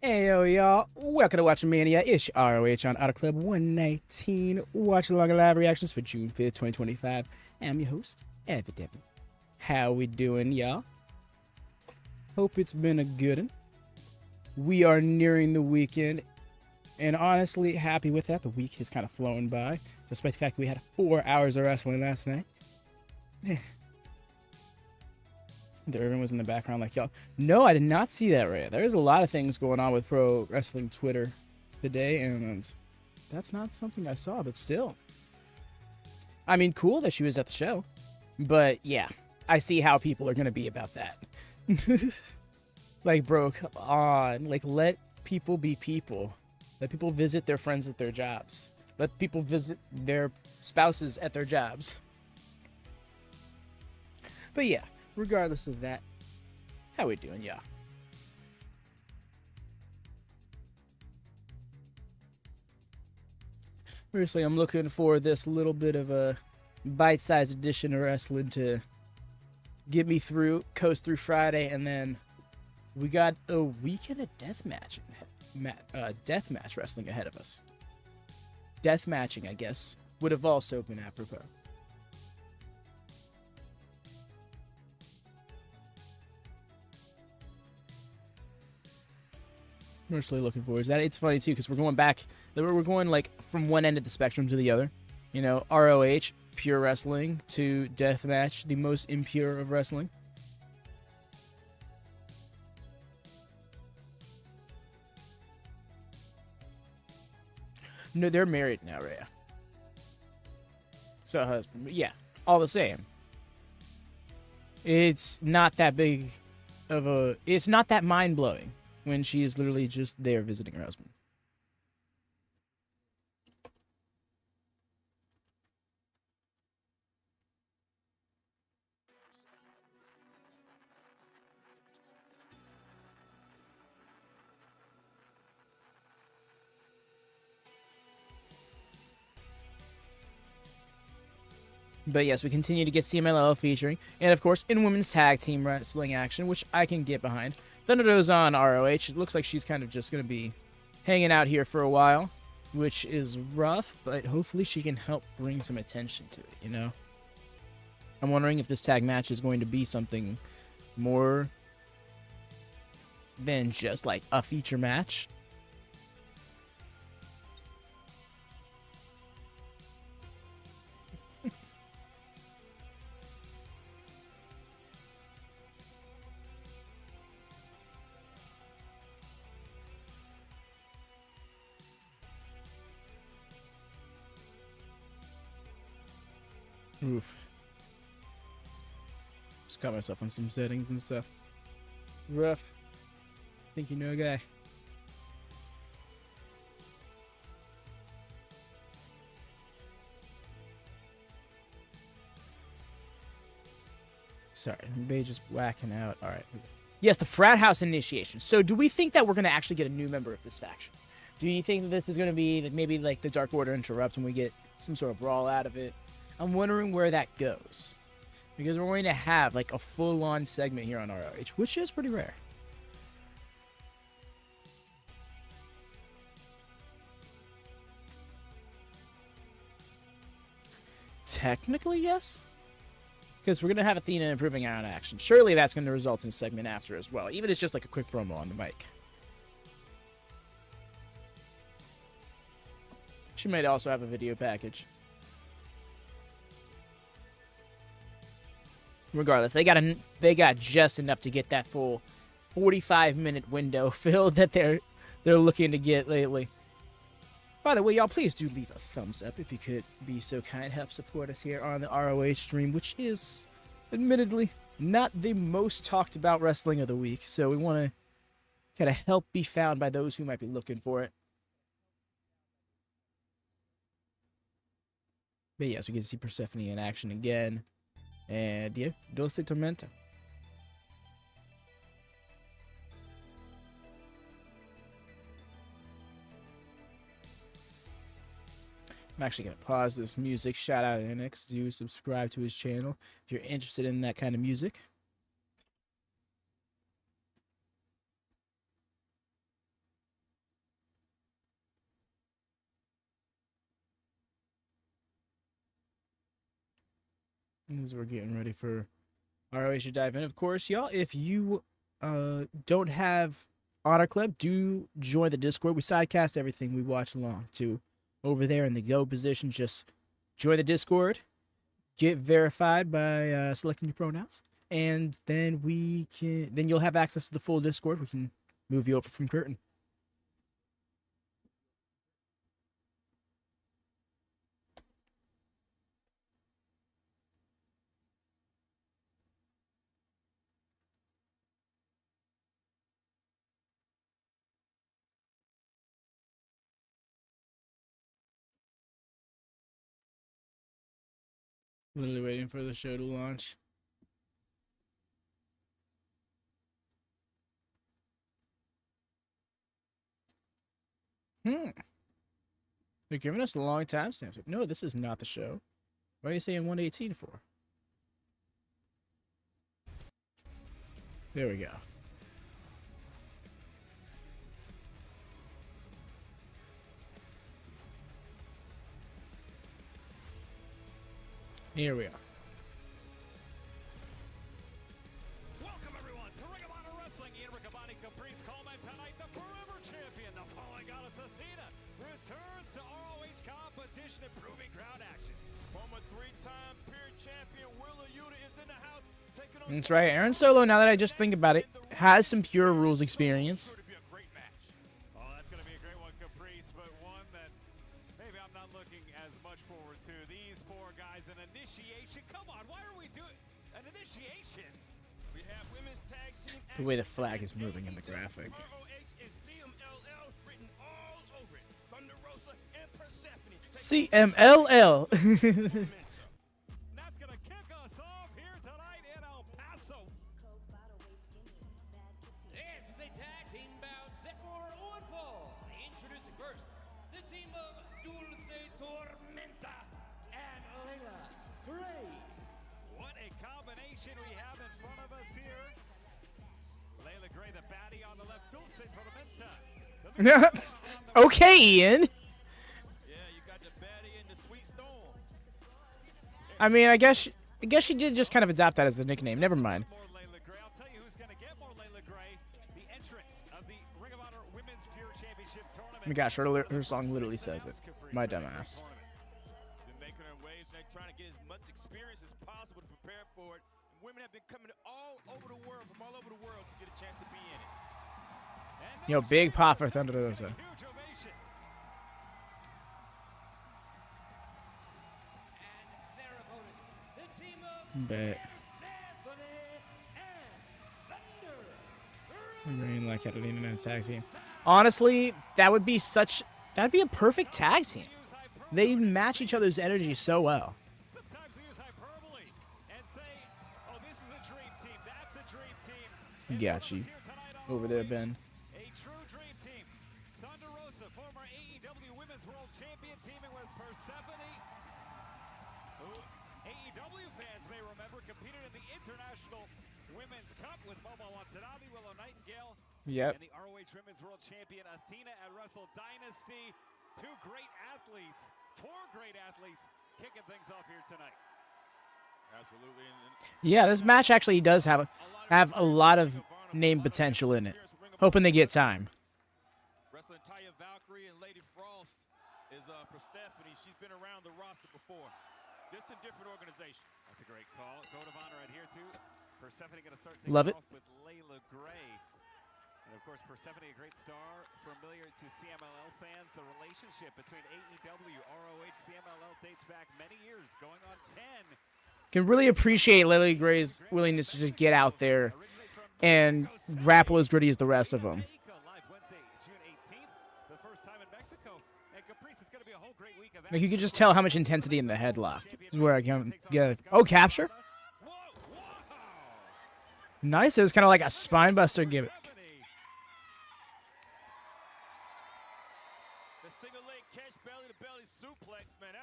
Hey yo, y'all. Welcome to WatchaMania. It's ROH on HonorClub 119. Watch along live reactions for June 5th, 2025. I'm your host, Deven. How we doing, y'all? Hope it's been a good one. We are nearing the weekend, and honestly, happy with that. The week has kind of flown by, despite the fact that we had 4 hours of wrestling last night. Everyone was in the background like, y'all. No, I did not see that, Ray. There's a lot of things going on with pro wrestling Twitter today, and that's not something I saw, but still. I mean, cool that she was at the show, but yeah, I see how people are going to be about that. Like, bro, come on. Like, let people be people. Let people visit their friends at their jobs. Let people visit their spouses at their jobs. But yeah. Regardless of that, how we doing, y'all? Seriously, I'm looking for this little bit of a bite-sized edition of wrestling to get me through, coast through Friday, and then we got a weekend of deathmatch wrestling ahead of us. Deathmatching, I guess, would have also been apropos. I'm really looking forward to that. It's funny too because we're going like from one end of the spectrum to the other. You know, ROH, pure wrestling, to deathmatch, the most impure of wrestling. No, they're married now, Rhea. So husband, yeah, all the same. It's not that big of a. It's not that mind blowing when she is literally just there visiting her husband. But yes, we continue to get CMLL featuring, and of course, in women's tag team wrestling action, which I can get behind. Thunderdo's on ROH. It looks like she's kind of just going to be hanging out here for a while, which is rough, but hopefully she can help bring some attention to it, you know? I'm wondering if this tag match is going to be something more than just like a feature match. Oof. Just caught myself on some settings and stuff. Rough. Think you know a guy. Sorry, Bay just whacking out. All right. Yes, the frat house initiation. So do we think that we're going to actually get a new member of this faction? Do you think that this is going to be like maybe like the Dark Order interrupt and we get some sort of brawl out of it? I'm wondering where that goes. Because we're going to have like a full-on segment here on ROH, which is pretty rare. Technically, yes. Because we're going to have Athena improving our own action. Surely that's going to result in a segment after as well. Even if it's just like a quick promo on the mic. She might also have a video package. Regardless, they got just enough to get that full 45-minute window filled that they're looking to get lately. By the way, y'all, please do leave a thumbs up if you could be so kind. Help support us here on the ROH stream, which is admittedly not the most talked about wrestling of the week. So we want to kind of help be found by those who might be looking for it. But yes, we get to see Persephone in action again. And yeah, Dulce Tormenta. I'm actually going to pause this music. Shout out to NX. Do subscribe to his channel if you're interested in that kind of music. As we're getting ready for ROH to dive in. Of course, y'all, if you don't have Honor Club, do join the Discord. We sidecast everything we watch along to over there in the go position. Just join the Discord, get verified by selecting your pronouns, and then you'll have access to the full Discord. We can move you over from curtain. Literally waiting for the show to launch. They're giving us a long timestamp. No, this is not the show. What are you saying 118 for? There we go. Here we are. Welcome everyone to Ring of Honor Wrestling. Ian Riccaboni Caprice Coleman tonight. The forever champion, the fallen goddess Athena, returns to ROH competition and proving crowd action. Former three-time peer champion Yuta is in the house. That's right. Aaron Solo, now that I just think about it, has some pure rules experience. Oh, that's going to be a great one, Caprice, but one that maybe I'm not looking as much forward to. These four guys, an initiation. Come on, why are we doing an initiation? We have women's tag team. The way the flag is moving in the graphic. ROH and CMLL written all over it. Thunder Rosa and Persephone. CMLL. That's going to kick us off here tonight in El Paso. This is a tag team bout set for one fall. Introducing first, the team of Dulce, Tormenta, and Leila. Great! What a combination we have in front of us here. Leila Gray, the baddie on the left. Dulce, Tormenta. Okay, Ian. Yeah, you got the baddie in the sweet storm. I mean, I guess she did just kind of adopt that as the nickname. Never mind. More Leila Gray. I'll tell you who's going to get more Leila Gray. The entrance of the Ring of Honor Women's Pure Championship Tournament. Oh my gosh, her song literally says it. My dumbass. Been making her waves, and they're trying to get as much experience as possible to prepare for it. And women have been coming all over the world, from all over the world, to get a chance to be in it. Yo, big pop for Thunder Rosa. Huge ovation. And their opponents, the team of Bet. Persephone and Thunder. I really like Athena in a tag team. Honestly, that'd be a perfect tag team. They match each other's energy so well. Sometimes we use hyperbole and say, oh, this is a dream team, that's a dream team. Got you. Over there, Ben. A true dream team. Thunder Rosa, former AEW Women's World Champion, teaming with Persephone, who AEW fans may remember competed in the International Women's Cup with Momo Watanabe, Willow Nightingale, Yep. and the ROH Women's World Champion Athena at Wrestle Dynasty. Two great athletes, four great athletes, kicking things off here tonight. Absolutely. Yeah, this match actually does have a lot of name potential in it. Hoping they get time. Wrestling Taya Valkyrie and Lady Frost is Persephone. She's been around the roster before, just in different organizations. That's a great call. Code of honor right here too. Persephone going to start taking Love it. off with Leila Gray. And of course, Persephone, a great star, familiar to CMLL fans. The relationship between AEW, ROH, CMLL dates back many years, going on 10. Can really appreciate Lily Gray's willingness to just get out there and grapple as gritty as the rest of them. Live Wednesday, June 18th, the first time in Mexico. And Caprice, it's going to be a whole great week of Like you can just tell how much intensity in the headlock. This is where I can get. Oh, capture. Whoa, whoa. Nice. It was kind of like a spine buster gimmick. The single leg catch, belly to belly suplex, man.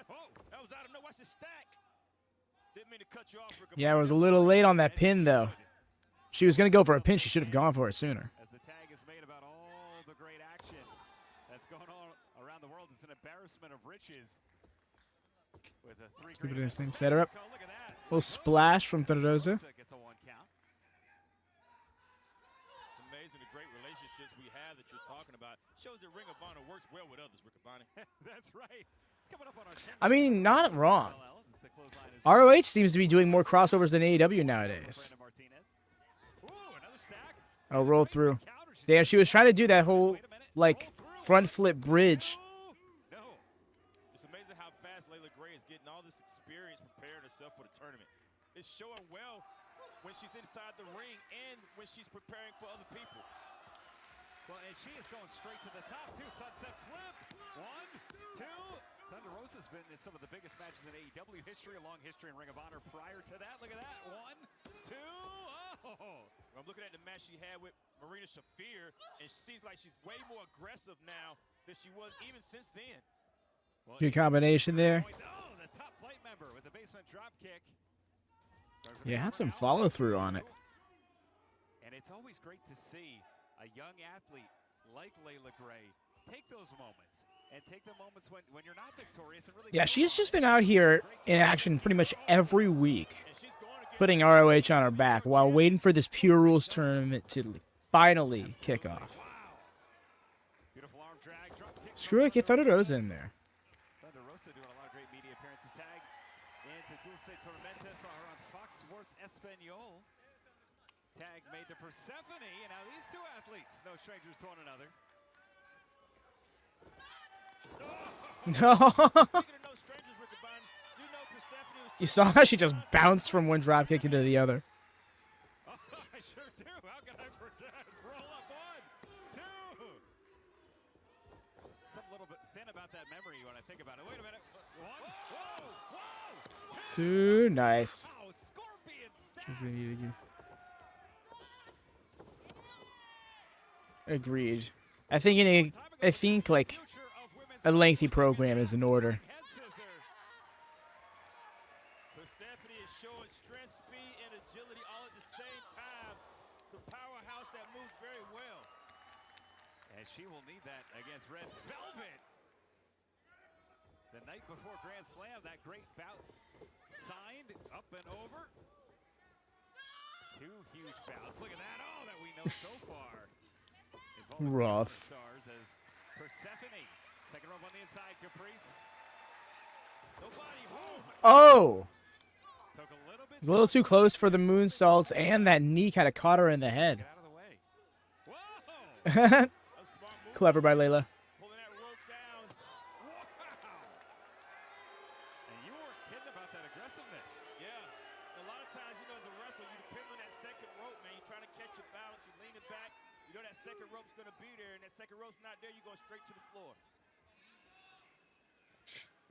That was out of nowhere. Watch the stack. Didn't mean to cut you off. Yeah, I was a little late on that pin though. She was gonna go for a pin. She should have gone for it sooner. As the tag is made about all the great action that's going on around the world, it's an embarrassment of riches. With a three Look at this thing. Set her up. Look at that. Little splash from Thunder Rosa. Gets a 1 count. It's amazing the great relationships we have that you're talking about. Shows that Ring of Honor works well with others, Riccaboni. That's right. It's coming up on our I mean, not wrong. ROH seems to be doing more crossovers than AEW nowadays. Oh, roll through. Damn, she was trying to do that whole, like, front flip bridge. No. It's amazing how fast Leila Gray is getting all this experience preparing herself for the tournament. It's showing well when she's inside the ring and when she's preparing for other people. Well, and she is going straight to the top, too. Sunset flip. 1, 2. Thunder Rosa's been in some of the biggest matches in AEW history, a long history in Ring of Honor prior to that. Look at that. 1, 2. Oh. I'm looking at the match she had with Marina Shafir, and it seems like she's way more aggressive now than she was even since then. Well, Good combination there. Oh, the top plate member with the basement drop kick. Yeah, had some follow through on it. And it's always great to see a young athlete like Leila Gray take those moments and take the moments when you're not victorious and really. Yeah, she's just been out here in action pretty much every week, putting ROH on her back while waiting for this Pure Rules tournament to finally kick off. Screw it, get Thunder Rosa in there. Thunder Rosa doing a lot of great media appearances. Tag into Dulce Tormenta. Saw her on Fox Sports Espanol. Tag made to Persephone, and now these two athletes, no strangers to one another. No. You saw how she just bounced from one dropkick into the other. Oh, I sure do. How can I forget? Roll up 1, 2. Something a little bit thin about that memory when I think about it. Wait a minute. 1. Whoa. Whoa. 2. Nice. Wow, Scorpion stack. Agreed. I think like a lengthy program is in order. Persephone is showing strength, speed, and agility all at the same time. It's a powerhouse that moves very well. And she will need that against Red Velvet. The night before Grand Slam, that great bout signed up and over. 2 huge bouts. Look at that. All that we know so far. Rough. Stars as Persephone. Second rope on the inside, Caprice. Nobody home. Oh! Took a little bit. It was a little too close for the moonsaults, and that knee kind of caught her in the head. Get out of the way. Whoa! A smart move. Clever by Leila. Pulling that rope down. Wow! And you weren't kidding about that aggressiveness. Yeah. A lot of times, you know, as a wrestler, you depend on that second rope, man. You're trying to catch your balance. You're leaning back. You know that second rope's going to be there, and that second rope's not there. You're going straight to the floor.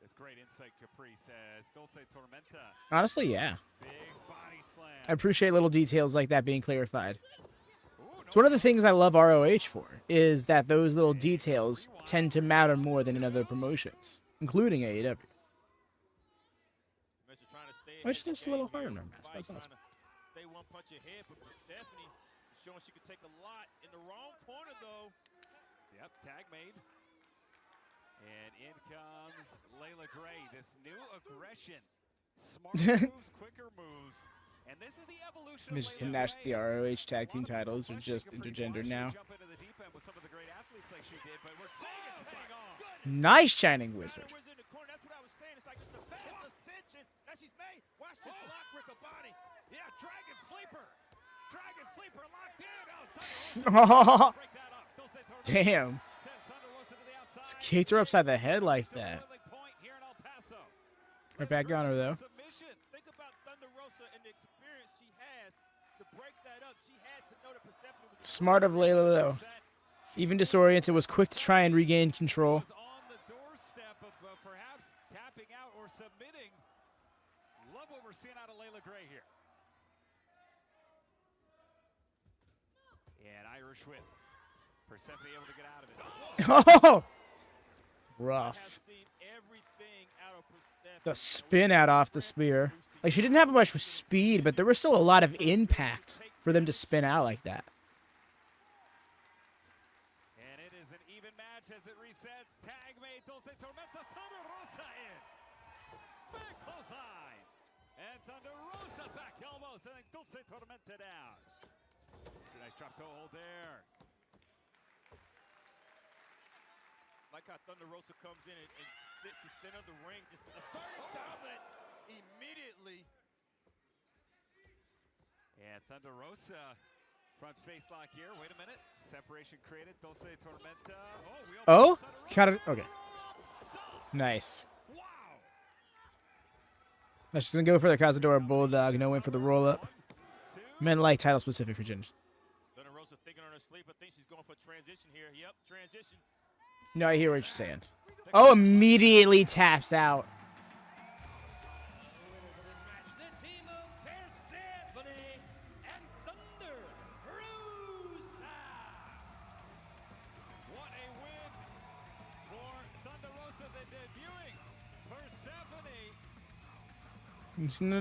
It's great insight, Caprice says. Dulce Tormenta. Honestly, yeah. Big body slam. I appreciate little details like that being clarified. It's one of the things I love ROH for, is that those little details tend to matter more than in other promotions, including AEW. Which there's a little harder in our mask. That's awesome. Stay one punch ahead, but Stephanie is showing she could take a lot in the wrong corner, though. Yep, tag made. And in comes Leila Gray, this new aggression. Smart moves, quicker moves. And this is the evolution Just to match the ROH tag team titles are just intergender now. Nice Shining Wizard. Oh, damn. Just kicked her upside the head like that. Right back on her, though. Think about Thunder Rosa and the experience she has to break that up. She had to know that Persephone was Smart of Leila, though. Even disoriented, was quick to try and regain control. on the doorstep of perhaps tapping out or submitting. Love what we're seeing out of Leila Gray here. And Irish whip. Persephone able to get out of it. Oh! Rough. The spin out off the spear. Like, she didn't have much speed, but there was still a lot of impact for them to spin out like that. And it is an even match as it resets. Tag made. Dulce Tormenta. Thunder Rosa in. Big close line. And Thunder Rosa. sending Dulce Tormenta down. Nice drop toe hold there. Like how Thunder Rosa comes in and sits to center of the ring, just asserting dominance immediately. And Thunder Rosa, front face lock here. Wait a minute. Separation created. Dulce Tormenta. Oh, got it. Okay. Nice. Wow. That's just gonna go for the Cazadora Bulldog. No win for the roll up. Men like title specific for Ginger. Thunder Rosa thinking on her sleep. I think she's going for transition here. Yep, transition. No, I hear what you're saying. Oh, immediately taps out. The team of Persephone and Thunder Rosa. What a win for Thunder Rosa, the debuting Persephone.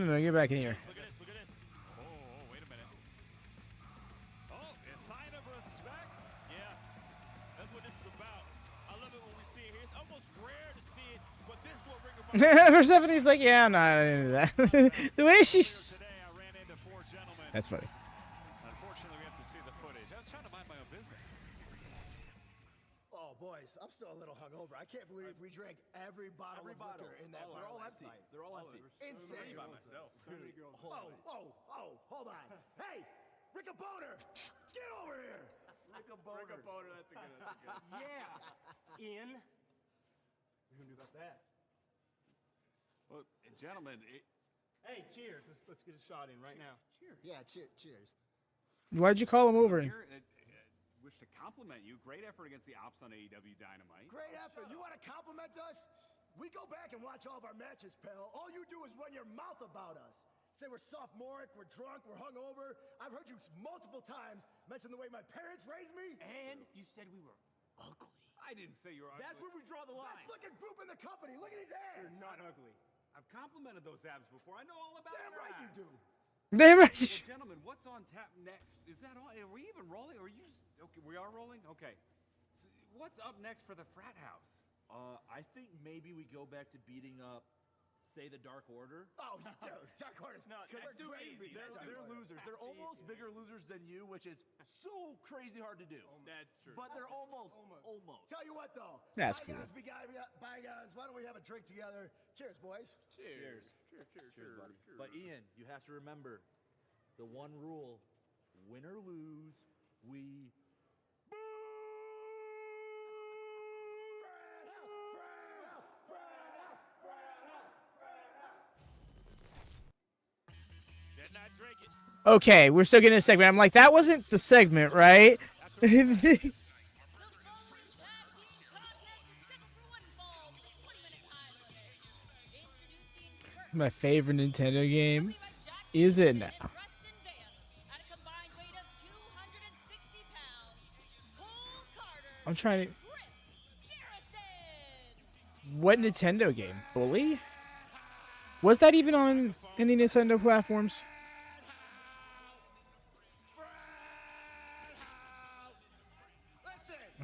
No, get back in here. Look at this, look at this. Oh, wait a minute. Oh, a sign of respect. Yeah, that's what this is about. I love it when we see it here. It's almost rare to see it, but this is what Ring of Honor Persephone's like, yeah, I'm not into that. The way she's. today. I ran into 4 gentlemen. That's funny. Unfortunately, we have to see the footage. I was trying to mind my own business. Oh, boys, I'm still a little hungover. I can't believe we drank every bottle of liquor in that bar last night. They're all empty. Insane. By myself. Oh, hold on. Hey, Rick Boner, get over here. Rick a boner. That's a good. Yeah. Ian. What are you gonna do about that? Well, gentlemen, Hey, cheers. Let's get a shot in right now. Yeah, cheers. Why'd you call him over? here, wish to compliment you. Great effort against the Ops on AEW Dynamite. Great effort. You want to compliment us? We go back and watch all of our matches, pal. All you do is run your mouth about us. Say we're sophomoric, we're drunk, we're hungover. I've heard you multiple times mention the way my parents raised me. And you said we were ugly. I didn't say you were That's ugly. where we draw the line. Best looking group in the company. Look at these abs. You're not ugly. I've complimented those abs before. I know all about Damn your right you abs. do. Damn right. Well, gentlemen, what's on tap next? Is that all? Are we even rolling? Or are you just okay? We are rolling. Okay. So what's up next for the Frat House? I think maybe we go back to beating up, say, the Dark Order. Oh, dude, Dark Order's No, we're that's too great easy. beat They're Dark Order. losers. They're almost bigger losers than you, which is so crazy hard to do. That's true. But they're almost. Tell you what, though. That's bygones be bygones. Why don't we have a drink together? Cheers, boys. Cheers. Cheers, buddy. But Ian, you have to remember the one rule: win or lose, we. Did not drink it. Okay, we're still getting a segment. I'm like, that wasn't the segment, right? The following tag team contest is scheduled for one fall with a 20-minute time limit. Introducing first, My favorite Nintendo game. by Jack Is it Dixon now? and Preston Vance at a combined weight of 260 pounds. Cole Carter, I'm trying to. Griff Garrison. What Nintendo game? Bully? Was that even on any Nintendo platforms?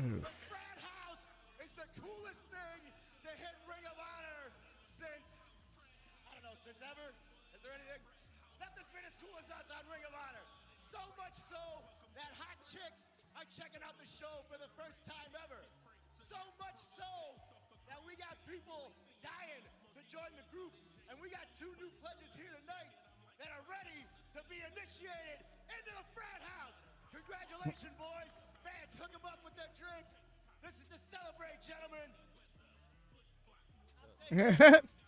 Listen, the Frat House is the coolest thing to hit Ring of Honor since, I don't know, since ever? Is there anything? Nothing's been as cool as us on Ring of Honor. So much so that hot chicks are checking out the show for the first time ever. So much so that we got people dying to join the group. And we got 2 new pledges here tonight that are ready to be initiated into the Frat House. Congratulations, boys. Fans, hook them up with their drinks. This is to celebrate, gentlemen.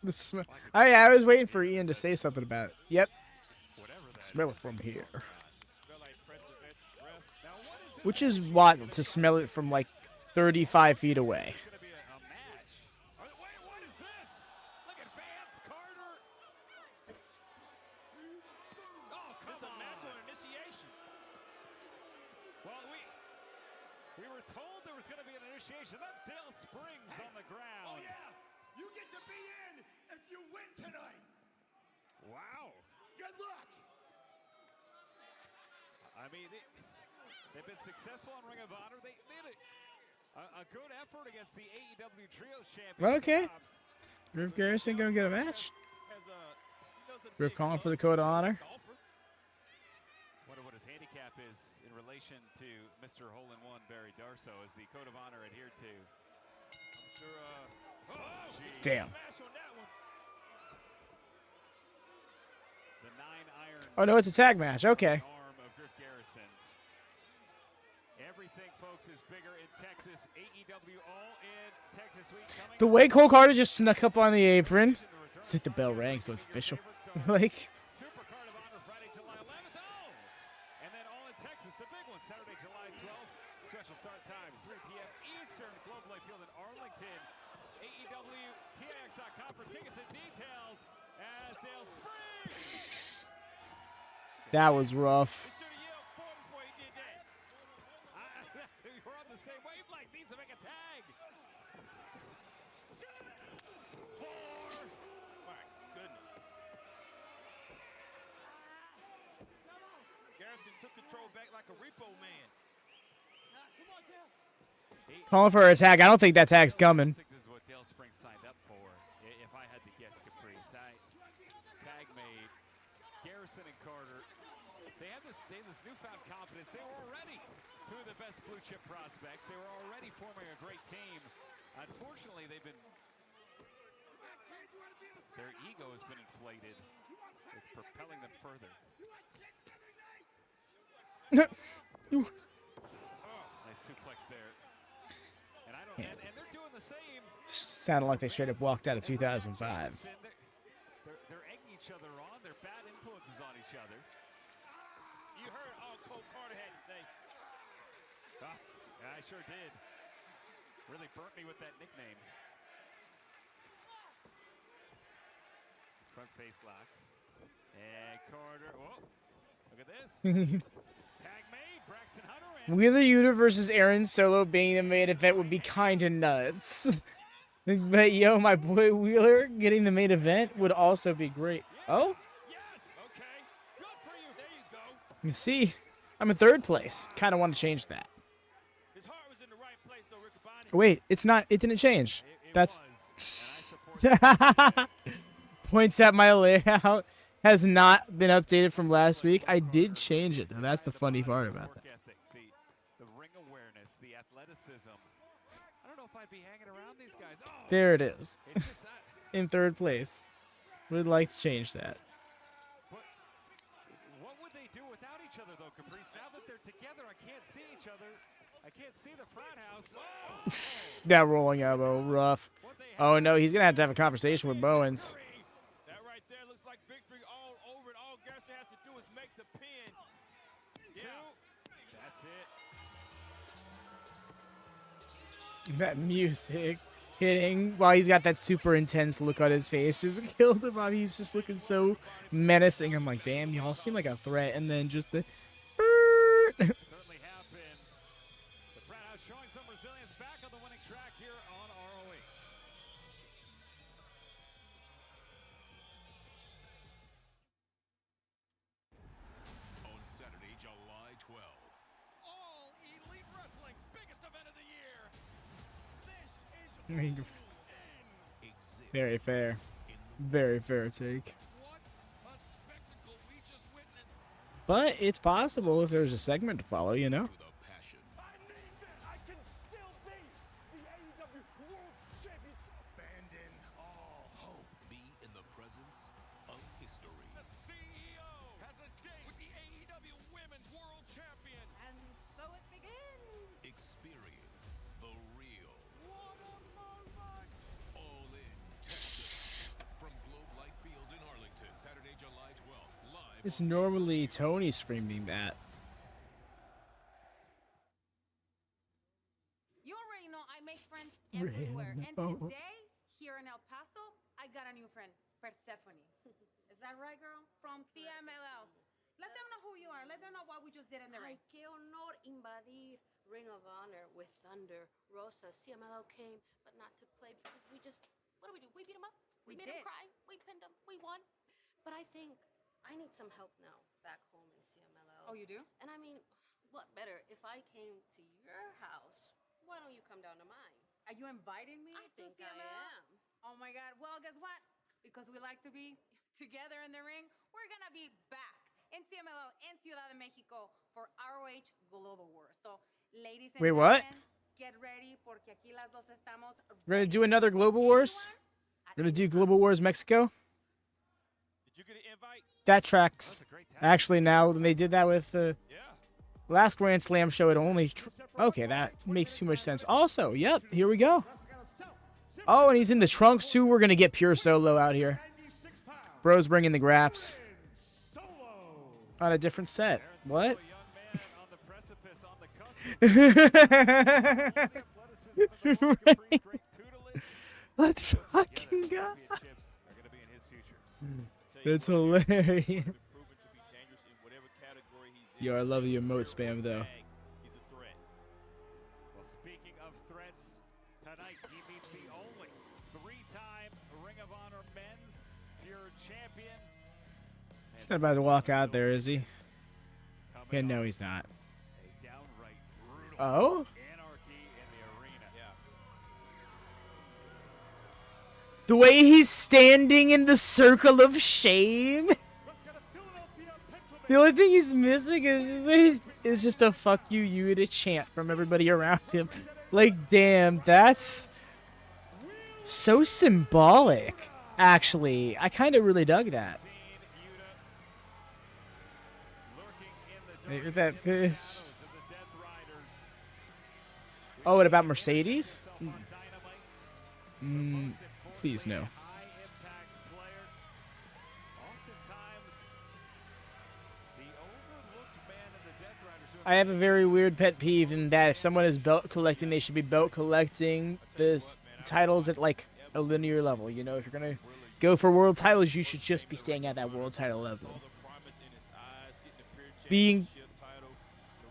The smell. Oh yeah, I was waiting for Ian to say something about it. Yep. Smell it from here. Which is what to smell it from like 35 feet away. Gonna be a match. Wait, what is this? Look at Vance Carter. Oh, come on. Match on initiation. Well, we were told there was going to be an initiation. That's Dale Springs on the ground. Oh, yeah. You get to be in if you win tonight. Wow. Good luck. I mean, they've been successful on Ring of Honor. They did a good effort against the AEW Trios champion. Okay. Griff Garrison gonna get a match. Griff calling for the Code of Honor. his handicap is in relation to Mr. Hole-in-One Barry Darso as the code of honor adhered to. I'm sure, Damn. smash on that one. The 9-iron. Oh no, it's a tag match. Okay. Arm of Griff Garrison. Everything, folks, is bigger in Texas. AEW All in Texas Week coming. The way Cole Carter just snuck up on the apron. It's like the bell rang, so it's official. Like. Super Card of Honor Friday, July 11th. Oh! And then All in Texas, the big one, Saturday, July 12th. Special start time, 3 p.m. Eastern, Globe Life Field in Arlington. AEW, TIX.com for tickets and details as they'll spring. That was rough. You should have yelled 4 before he did that. We're on the same wavelength. Needs to make a tag. 4. My goodness. Garrison took control back like a repo man. Calling for a tag. I don't think that tag's coming. I think this is what Dale Spring signed up for. If I had to guess, Caprice, tag made Garrison and Carter. They have this newfound confidence. They were already two of the best blue chip prospects. They were already forming a great team. Unfortunately, their ego has been inflated. It's propelling them further. Nice suplex there. And and they're doing the same. Sounded like they straight up walked out of 2005. They're egging each other on. They're bad influences on each other. You heard all Cole Carter had to say. Yeah, I sure did. Really burnt me with that nickname. Front face lock. And Carter. Whoa. Look at this. Tag made. Braxton Hunter. Wheeler Yuta versus Aaron Solo being the main event would be kind of nuts. But yo, my boy Wheeler getting the main event would also be great. Oh? Yes. Okay. Good for you. There you go. You see, I'm in 3rd place. Kind of want to change that. His heart was in the right place, though, Riccaboni. Wait, it's not. It didn't change. It That's was, and I support points at my layout has not been updated from last week. I did change it though. That's the funny part about that. Work ethic, the ring awareness, the athleticism. I don't know if I'd be hanging around these guys. Oh, There it is. it's just that. In 3rd place. Would like to change that. But what would they do without each other, though, Caprice? Now that they're together, I can't see each other. I can't see the frat house. Oh! That rolling elbow, rough. What they Oh no, he's gonna have to have a conversation with Bowens. That right there looks like victory all over it. All Garrison has to do is make the pin. Yeah. That's it. That music hitting while he's got that super intense look on his face just killed him. He's just looking so menacing. I'm like, damn, y'all seem like a threat. And then just the Certainly happened. The frat house showing some resilience back on the winning track here on ROH. On Saturday, July 12th. All Elite Wrestling's biggest event of the year. This is Exists very fair. in the Very fair take. what a spectacle we just witnessed. But it's possible if there's a segment to follow, you know. to the passion. I mean that I can still be the AEW World Champion. Abandon all hope. Be in the presence of history. The CEO has a date with the AEW Women's World Champion. And so it begins. Experience the real. What a moment! All in Texas. From Globe Life Field in Arlington, Saturday, July 12th. Live. It's normally Tony screaming that. You already know I make friends Ran everywhere. the And boat. today, here in El Paso, I got a new friend, Persephone. Is that right, girl? From CMLL. Let them know who you are. Let them know what we just did in the Ay, ring. qué honor invadir Ring of Honor with Thunder. Rosa, CMLL came, but not to play because we just, what do? We beat him up. We made did. him cry. We pinned him. We won. But I think I need some help now back home in CMLL. Oh, you do? And I mean, what better if I came to your house? Why don't you come down to mine? Are you inviting me I to think CMLL? I am. Oh my God. Well, guess what? Because we like to be together in the ring, we're gonna be back in CMLL in Ciudad de Mexico for ROH Global Wars. So, ladies and Wait, what? gentlemen, get ready porque aquí las dos estamos. We're gonna do another Global Wars. We're gonna do Global Wars Mexico. Did you get an invite? That tracks. Actually, now when they did that with the last Grand Slam show, it only. Okay, that makes too much sense. Also, yep, here we go. Oh, and he's in the trunks too. We're gonna get pure solo out here. Bro's bringing the graps on a different set. What? Let's fucking go. That's hilarious. Yo, I love the emote spam though. Well, speaking of threats, tonight he meets the only three-time Ring of Honor Men's Pure Champion. He's not about to walk out there, is he? Yeah, no, he's not. A downright brutal Oh? anarchy in the arena. The way he's standing in the circle of shame. The only thing he's missing is just a fuck you Yuta chant from everybody around him. Like, damn, that's so symbolic. Actually, I kind of really dug that. Look at that fish. Oh, what about Mercedes? Please no. I have a very weird pet peeve in that if someone is belt collecting, they should be belt collecting this titles at like a linear level. You know, if you're gonna go for world titles, you should just be staying at that world title level. Being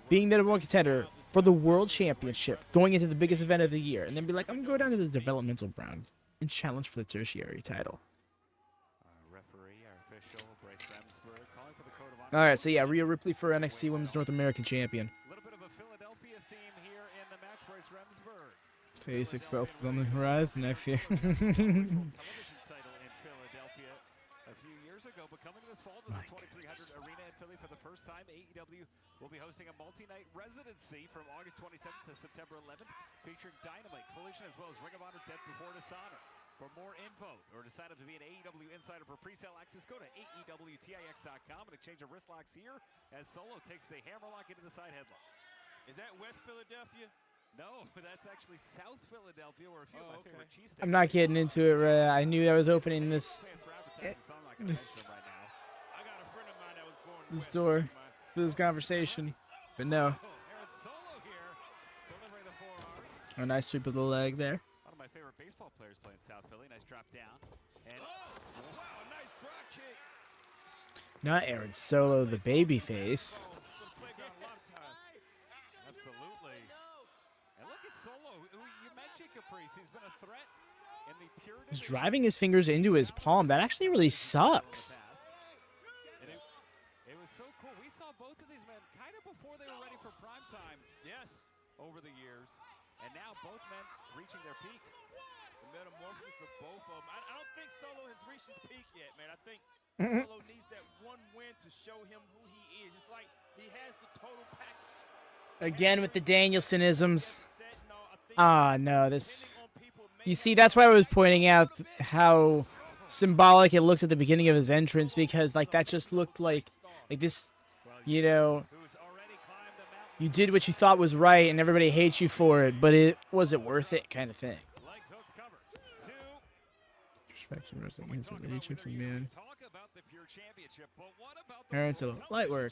the number one contender for the world championship, going into the biggest event of the year, and then be like, I'm gonna go down to the developmental round and challenge for the tertiary title. All right, so yeah, Rhea Ripley for NXT Women's North American Champion. A little bit of a Philadelphia theme here in the match, Bryce Remsburg. 86 belts is on the horizon, I fear. Television title in Philadelphia a few years ago, but coming this fall to the 2300 Arena in Philly for the first time, AEW will be hosting a multi-night residency from August 27th to September 11th, featuring Dynamite, Collision, as well as Ring of Honor Death Before Dishonor. For more info or to sign up to be an AEW insider for pre-sale access, go to AEWTIX.com and exchange your wrist locks here as Solo takes the hammerlock into the side headlock. Is that West Philadelphia? No, that's actually South Philadelphia, where a few of my favorite cheesesteaks. I'm not getting into it. I knew I was opening this door for this conversation, but no. A nice sweep of the leg there. One of my favorite baseball players playing South Philly. Nice drop down. And wow, nice drop kick. Not Aaron Solo, the babyface. Absolutely. And look at Solo. You mentioned Caprice. He's been a threat in the pure. He's driving his fingers into his palm. That actually really sucks. It was so cool. We saw both of these men kind of before they were ready for prime time. Yes, over the years. And now both men reaching their peaks. The metamorphosis of both of them. I don't think Solo has reached his peak yet, man. I think Solo needs that one win to show him who he is. It's like he has the total package. Again with the Danielsonisms. Ah, no, this... You see, that's why I was pointing out how symbolic it looked at the beginning of his entrance, because, like, that just looked like this, you know... You did what you thought was right, and everybody hates you for it, but was it worth it, kind of thing. Man. Aaron Solo, light work.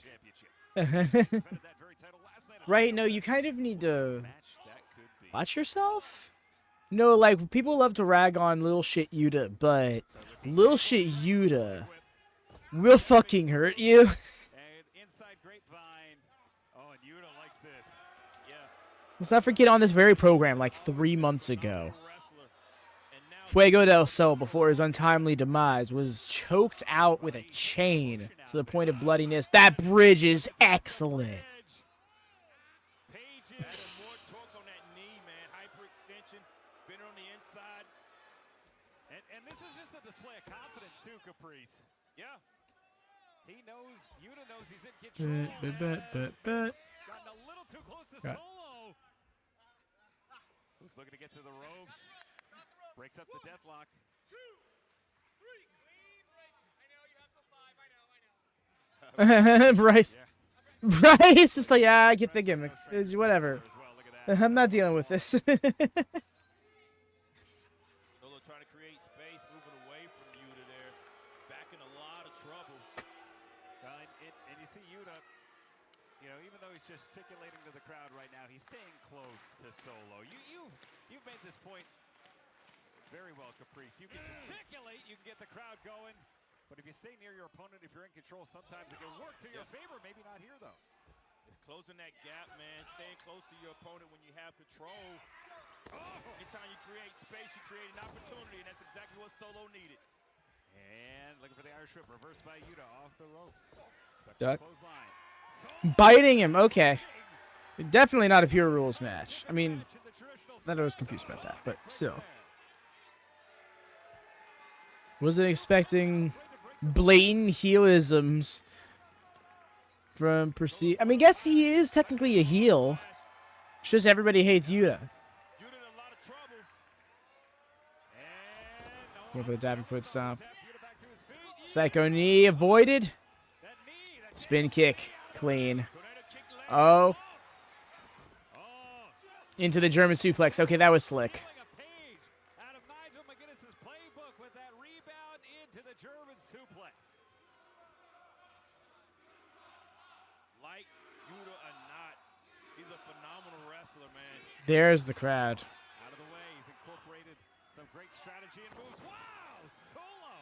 Right? No, you kind of need to watch yourself. No, like people love to rag on little shit Yuta, but little shit Yuta will fucking hurt you. Let's not forget on this very program, like 3 months ago, Fuego del Sol, before his untimely demise, was choked out with a chain to the point of bloodiness. That bridge is excellent. And this is just a display of confidence too, Caprice. Yeah. He knows, Yuta knows he's in control. Gotten a little too close to Got- Solo. Who's looking to get to the ropes. Breaks up the deathlock. 2, 3, clean break. I know you have to 5. I know. Bryce. Bryce is like, yeah, I get the gimmick. Whatever. I'm not dealing with this. Solo trying to create space, moving away from Yuta there. Back in a lot of trouble. And you see Yuta, you know, even though he's gesticulating to the crowd right now, he's staying close to Solo. You've made this point very well, Caprice. You can gesticulate, you can get the crowd going. But if you stay near your opponent, if you're in control, sometimes it can work to your favor. Maybe not here, though. It's closing that gap, man. Staying close to your opponent when you have control. Anytime you create space, you create an opportunity, and that's exactly what Solo needed. And looking for the Irish whip, reversed by Yuta off the ropes. Duck. Clothesline. Biting him. Okay. Definitely not a pure rules match. I mean, I was confused about that, but still. Wasn't expecting blatant heelisms from Persephone. I mean, guess he is technically a heel. It's just everybody hates Yuta. Going for the diving foot stomp. Psycho knee avoided. Spin kick. Clean. Oh. Into the German suplex. Okay, that was slick. Like Yuta or not, he's a phenomenal wrestler, man. There's the crowd. Out of the way, he's incorporated some great strategy and moves. Wow, Solo!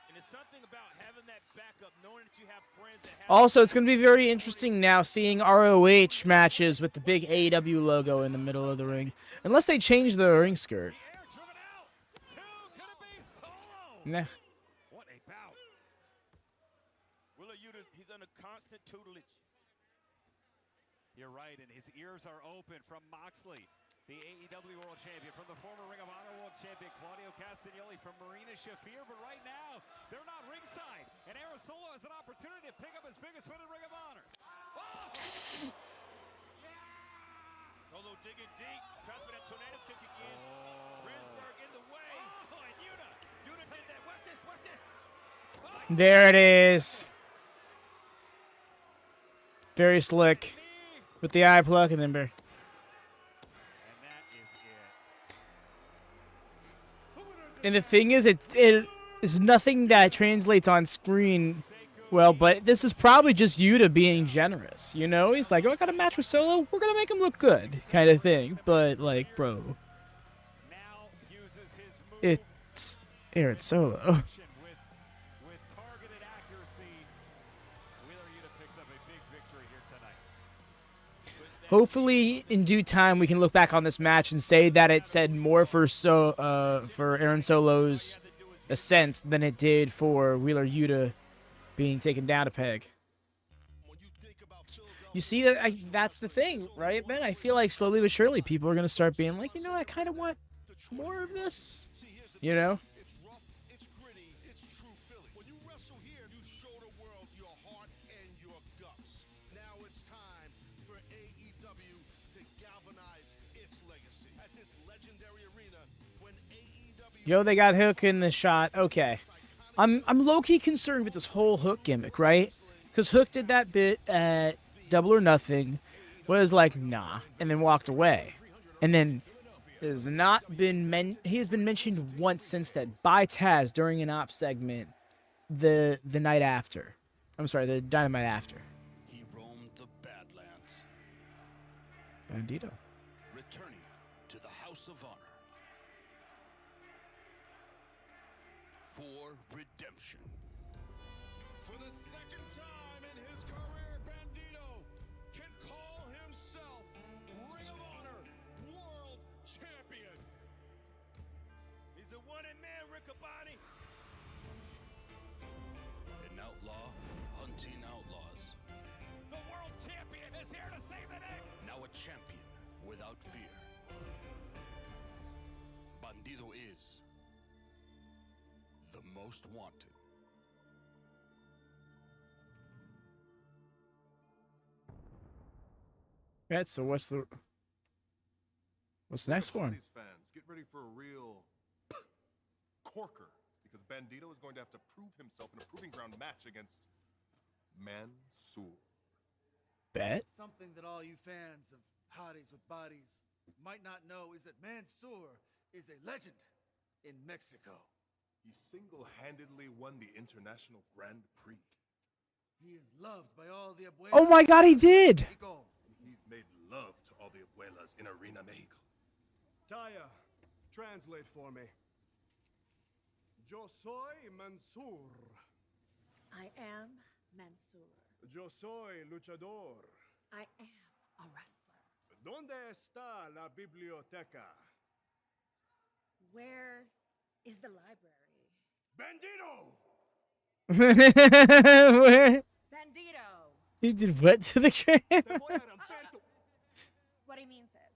And it's something about having that backup, knowing that you have friends that have... Also, it's going to be very interesting now seeing ROH matches with the big AEW logo in the middle of the ring. Unless they change the ring skirt. Nah. What a bout. Wheeler Yuta, he's under constant tutelage. You're right, and his ears are open from Moxley, the AEW World Champion, from the former Ring of Honor World Champion, Claudio Castagnoli, from Marina Shafir, but right now, they're not ringside, and Aaron Solo has an opportunity to pick up his biggest win in Ring of Honor. Oh! Solo digging deep, tries for that tornado kick again. Rensburg in the way. Oh, and Yuta did that. Watch this, watch this. Oh. There it is. Very slick. With the eye pluck and then bear. And the thing is, it is nothing that translates on screen well, but this is probably just Yuta being generous, you know? He's like, oh, I got a match with Solo, we're going to make him look good, kind of thing. But, like, bro, it's Aaron Solo. Hopefully, in due time, we can look back on this match and say that it said more for Aaron Solo's ascent than it did for Wheeler Yuta being taken down a peg. You see, that's the thing, right, Ben? I feel like slowly but surely people are going to start being like, you know, I kind of want more of this, you know? Yo, they got Hook in the shot. Okay. I'm low-key concerned with this whole Hook gimmick, right? Because Hook did that bit at Double or Nothing, was like, nah, and then walked away. And then has not been he has been mentioned once since then by Taz during an op segment the night after. I'm sorry, the Dynamite after. He roamed the Badlands, Bandito. returning to the House of Honor for redemption. For the second time in his career, Bandito can call himself Ring of Honor World Champion. He's the one in man, Riccaboni. An outlaw hunting outlaws. The world champion is here to save the day. Now a champion without fear. Bandito is the most wanted. Right, so what's the next for him? These fans, get ready for a real corker because Bandito is going to have to prove himself in a proving ground match against Mansoor. Bet. Something that all you fans of hotties with bodies might not know is that Mansoor is a legend in Mexico. He single-handedly won the International Grand Prix. He is loved by all the abuelas. Oh my God, he did. He's made love to all the abuelas in Arena Mexico. Taya, translate for me. Yo soy Mansoor. I am Mansoor. Yo soy luchador. I am a wrestler. ¿Dónde está la biblioteca? Where is the library? Bandito! Bandito! He did what to the crowd? What he means is,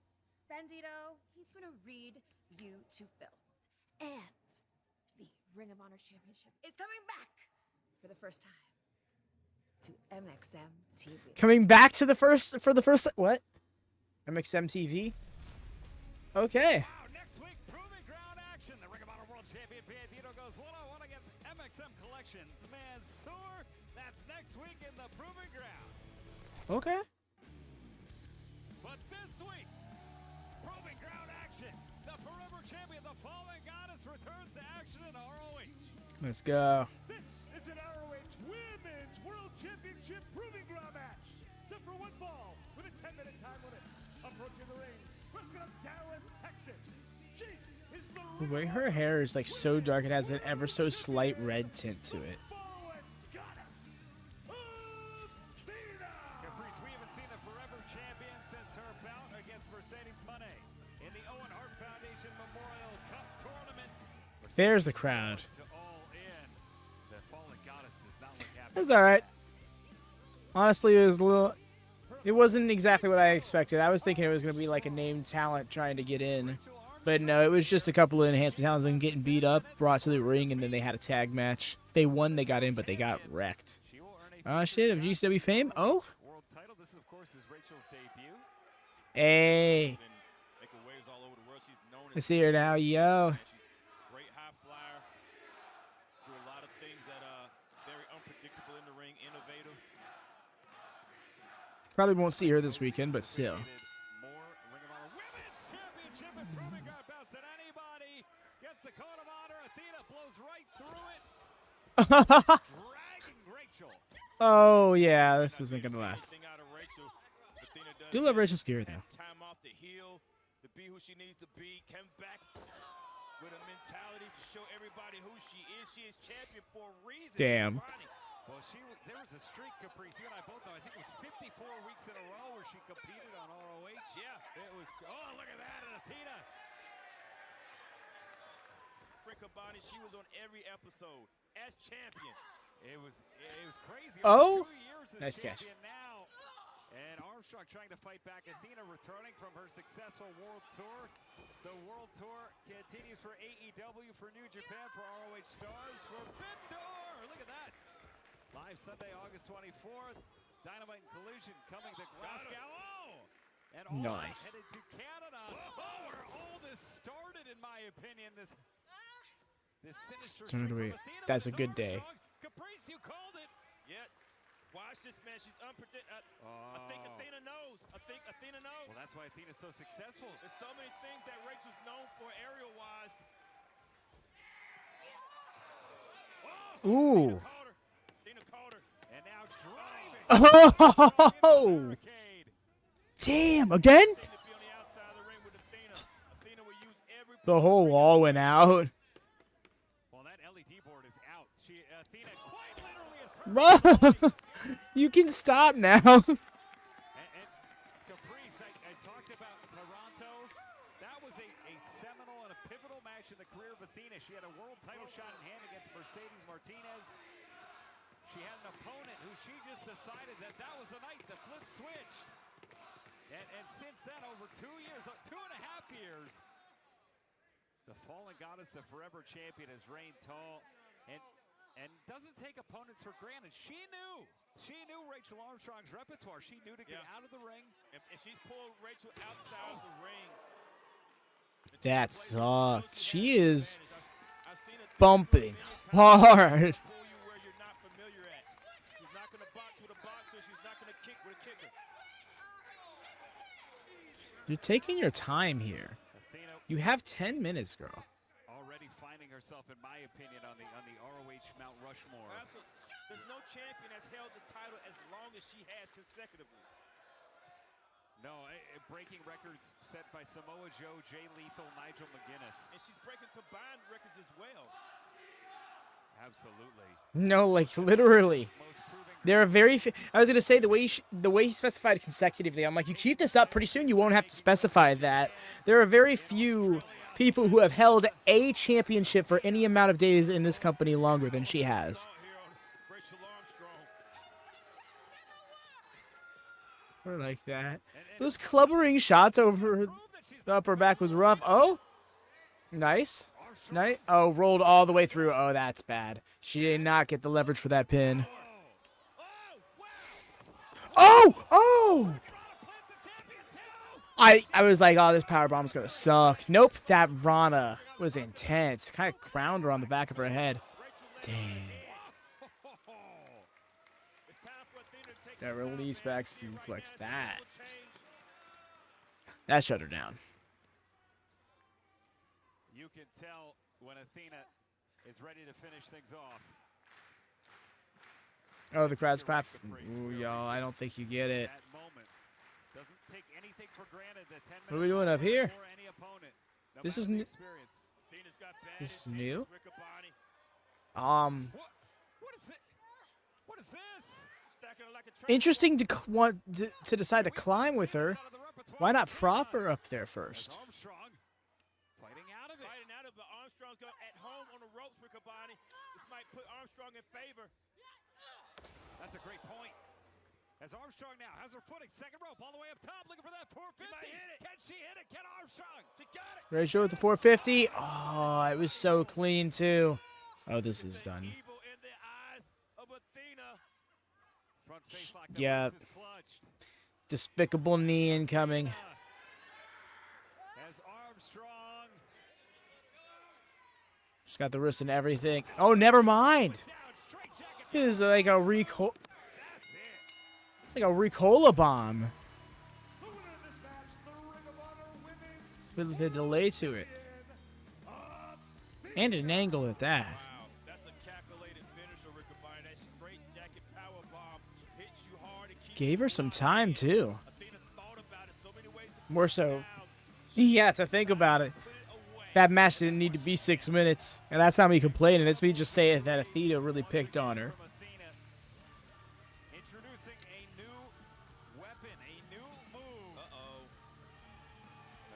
Bandito, he's gonna read you to filth. And the Ring of Honor Championship is coming back for the first time to MXM TV. Coming back to the first what? MXM TV? Okay. Wow, next week, Proving Ground action. The Ring of Honor World Champion Bandito goes one-on-one against MXM Collections. Mansoor, that's next week in the Proving Ground. Okay. But this week, Proving Ground action. The Forever Champion, the Fallen Goddess, returns to action in ROH. Let's go. This is an ROH Women's World Championship Proving Ground match. Set for one fall with a 10-minute time limit. Approaching the ring, wrestling from Dallas, Texas. She is the The way her hair is like so dark, it has an ever so slight red tint to it. Caprice, we haven't seen the Forever Champion since her bout against Mercedes Moné in the Owen Hart Foundation Memorial Cup Tournament. There's the crowd. To all in. The Fallen Goddess does not look happy. It was alright. Honestly, it was a little. It wasn't exactly what I expected. I was thinking it was going to be like a named talent trying to get in. But no, it was just a couple of enhancement talents and getting beat up, brought to the ring, and then they had a tag match. If they won, they got in, but they got wrecked. Oh, shit, of GCW fame? Oh? World title. This, of course, is Rachel's debut. Hey. Making waves all over the world. She's known I see her now, yo. She's a great high flyer. Do a lot of things that are very unpredictable in the ring, innovative. Probably won't see her this weekend, but still. More Ring of Honor Women's Championship and Proving Ground bouts than anybody. Gets the Code of Honor. Athena blows right through it. Dragging Rachel. Oh, yeah, this isn't going to last. Do love Rachel's gear, though. Time off the heel, to be who she needs to be. Come back with a mentality to show everybody who she is. She is champion for a reason. Damn. Well, there was a streak, Caprice. You and I both know. I think it was 54 weeks in a row where she competed on ROH. Yeah, it was. Oh, look at that, and Athena. Riccaboni, she was on every episode as champion. It was crazy. Oh, 2 years as nice catch. champion now. And Armstrong trying to fight back. Athena returning from her successful World Tour. The World Tour continues for AEW, for New Japan, for ROH Stars, for Bindor. Look at that. Live Sunday, August 24th. Dynamite and Collision coming to Glasgow. Oh! And all Nice. headed to Canada. Oh, where all this started, in my opinion. This sinister So do streak we- from Athena. that's a This good day. Armstrong. Caprice, you called it. Yeah. Watch this, man. She's unpredictable. I think Athena knows. I think Athena knows. Well, that's why Athena's so successful. There's so many things that Rachel's known for aerial-wise. Ooh. Athena caught her. And now driving. Oh! Damn, again? The whole wall went out. Well, that LED board is out. Athena quite literally is Bro, you can stop now. And Caprice, I talked about Toronto. That was a seminal and a pivotal match in the career of Athena. She had a world title shot in hand against Mercedes Martinez. She had an opponent who she just decided that was the night the flip switched. And since then, over 2 years, 2.5 years, the Fallen Goddess, the Forever Champion, has reigned tall and doesn't take opponents for granted. She knew She knew Rachel Armstrong's repertoire. She knew to get out of the ring. And she's pulled Rachel outside of the ring. That sucked. She is bumping hard. Pull you where you're not familiar at. She's not going to box with a boxer. She's not going to kick with a kicker. You're taking your time here. You have 10 minutes, girl. Already finding herself, in my opinion, on the ROH Mount Rushmore. Absolutely. There's no champion that's held the title as long as she has consecutively. No, breaking records set by Samoa Joe, Jay Lethal, Nigel McGuinness. And she's breaking combined records as well. Absolutely. No, like literally. There are very few. I was gonna say the way he specified consecutively. I'm like, you keep this up, pretty soon you won't have to specify that. There are very few people who have held a championship for any amount of days in this company longer than she has. Or like that. Those clubbering shots over the upper back was rough. Oh, nice. Nice. Oh, rolled all the way through. Oh, that's bad. She did not get the leverage for that pin. Oh! I was like, oh, this powerbomb is going to suck. Nope, that Rana was intense. Kind of crowned her on the back of her head. Dang. That release back suplex, that shut her down. You can tell when Athena is ready to finish things off. Oh, the crowd's clap. Ooh, y'all, I don't think you get it. Doesn't take anything for granted. What are we doing up here? This is new. This is new. What is it? What is this? Interesting to want to decide to climb with her. Why not prop her up there first? Armstrong fighting out of it. Fighting out of it, but Armstrong's got at home on the ropes with Kabani. This might put Armstrong in favor. That's a great point. As Armstrong now has her footing, second rope, all the way up top, looking for that 450. Can she hit it? Can Armstrong? She got it. Rachel with the 450. Oh, it was so clean too. Oh, this is done. Evil in the eyes of Athena. Front face lock, Yeah. Despicable knee incoming. As Armstrong. She's got the wrist and everything. Oh, never mind. It is like a recoil. It's like a Ricola bomb. With a delay to it. And an angle at that. Wow, that's a calculated finisher, Rick Kabani. That straight jacket power bomb hits you hard and keeps Gave her you some alive. time too. Athena thought about it so many ways to More put it so. down. Yeah, to think about it. That match didn't need to be 6 minutes. And that's not me complaining. It's me just saying that Athena really picked on her. Introducing a new weapon, a new move. Uh-oh.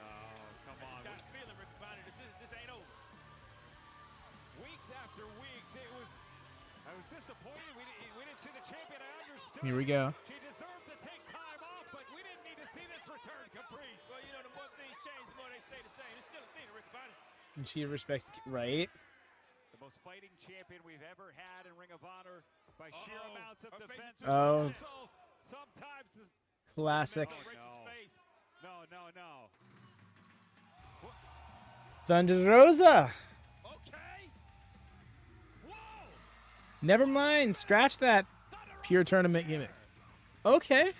No, come on. Got a feeling, Rick Kabani, this ain't over. Weeks after weeks, I was disappointed. We didn't see the champion. I understood. Here we go. She deserved to take time off, but we didn't need to see this return, Caprice. Well, you know, the more things change, the more they stay the same. It's still Athena, Rick Kabani. And she respected, right? The most fighting champion we've ever had in Ring of Honor by sheer amounts of defense. Oh. Sometimes this Classic. No. Thunder Rosa. Okay. Never mind. Scratch that pure tournament gimmick. Okay.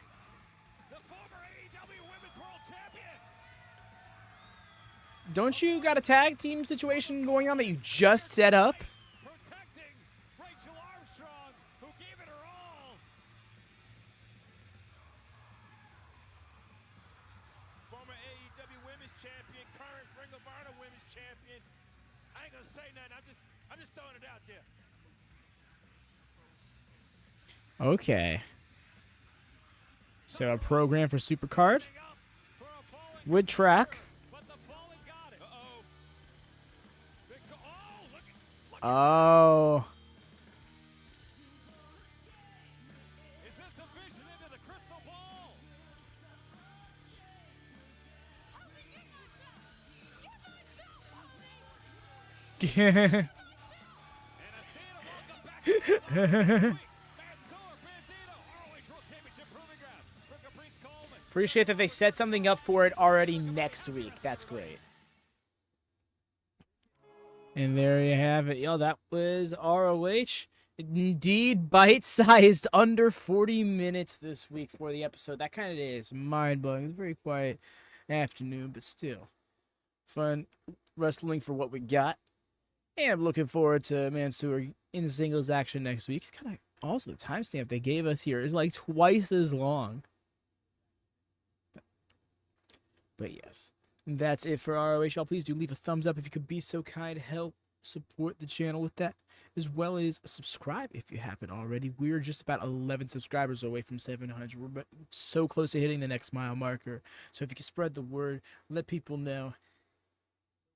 The former AEW Women's World Champion. Don't you got a tag team situation going on that you just set up? Protecting Rachel Armstrong, who gave it her all. Former AEW Women's Champion, current Ring of Honor Women's Champion. I ain't gonna say nothing. I'm just throwing it out there. Okay. So a program for Supercard. Wood track. Oh. Is this a vision into the crystal ball? Appreciate that they set something up for it already next week. That's great. And there you have it. Yo, that was ROH. Indeed, bite-sized, under 40 minutes this week for the episode. That kind of is mind-blowing. It's a very quiet afternoon, but still fun wrestling for what we got. And I'm looking forward to Mansoor in singles action next week. It's kind of also the timestamp they gave us here is like twice as long. But yes, that's it for ROH. Y'all, please do leave a thumbs up if you could be so kind. Help support the channel with that, as well as subscribe if you haven't already. We're just about 11 subscribers away from 700. We're so close to hitting the next mile marker. So if you can spread the word, let people know,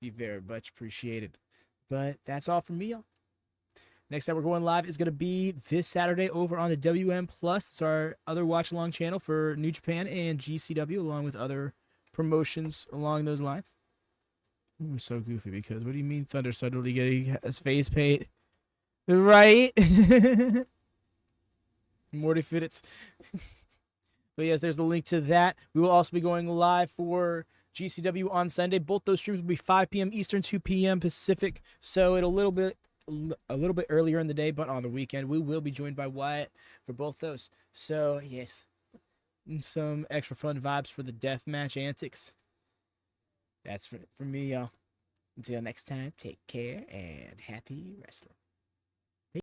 be very much appreciated. But that's all from me, y'all. Next time we're going live is going to be this Saturday over on the WM Plus. It's our other watch-along channel for New Japan and GCW, along with other promotions along those lines. It was so goofy because what do you mean Thunder suddenly getting his face paint? Right? Morty Fittits. But yes, there's the link to that. We will also be going live for GCW on Sunday. Both those streams will be 5 p.m. Eastern, 2 p.m. Pacific. So a little bit earlier in the day, but on the weekend we will be joined by Wyatt for both those. So yes, some extra fun vibes for the deathmatch antics. That's for me, y'all. Until next time, take care and happy wrestling.